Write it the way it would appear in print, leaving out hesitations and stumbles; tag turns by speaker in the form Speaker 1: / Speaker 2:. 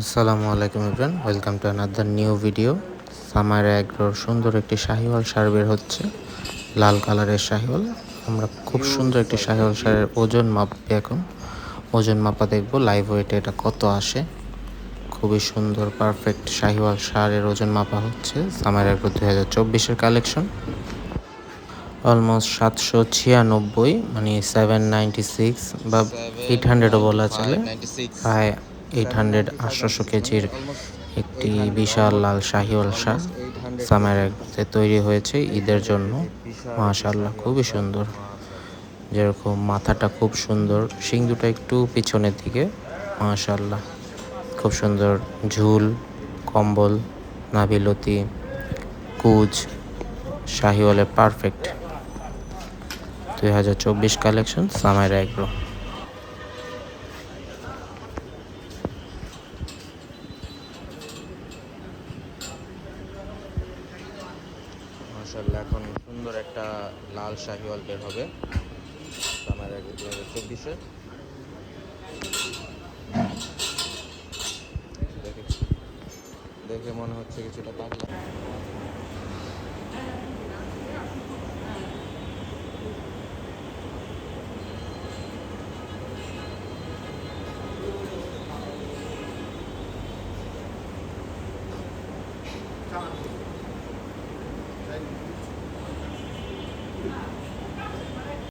Speaker 1: আসসালামু আলাইকুম everyone, welcome to another new video. Summer এগ্রোর সুন্দর একটি শাহিওয়াল ষাঁড় বের হচ্ছে, লাল কালারের শাহিওয়াল। আমরা খুব সুন্দর একটি শাহিওয়াল ষাঁড়ের ওজন মাপবে এখন। ওজন মাপা দেখব লাইভ ওয়েটে এটা কত আসে। খুবই সুন্দর পারফেক্ট শাহিওয়াল ষাঁড়ের ওজন মাপা হচ্ছে। সামার এগ্রো 2024-এর কালেকশন। অলমোস্ট 796, মানে 796 বা 800ও বলা চলে। প্রায় 800 কেজির একটি বিশাল লাল শাহিওয়াল ষাঁড় সামার এগ্রোতে তৈরি হয়েছে ঈদের জন্য। মাশাআল্লাহ, খুবই সুন্দর। যেরকম মাথাটা খুব সুন্দর, শিং দুটো একটু পিছনের দিকে। মাশাআল্লাহ, খুব সুন্দর ঝুল, কম্বল, নাভিলতি, কুজ শাহিওয়ালের পারফেক্ট 2024 কালেকশন সামার এগ্রো। মাশাআল্লাহ, এখন সুন্দর একটা লাল শাহিওয়াল বের হবে সামার এগ্রো 2024-এ। দেখে দেখে মনে হচ্ছে কিছুটা পাতলা।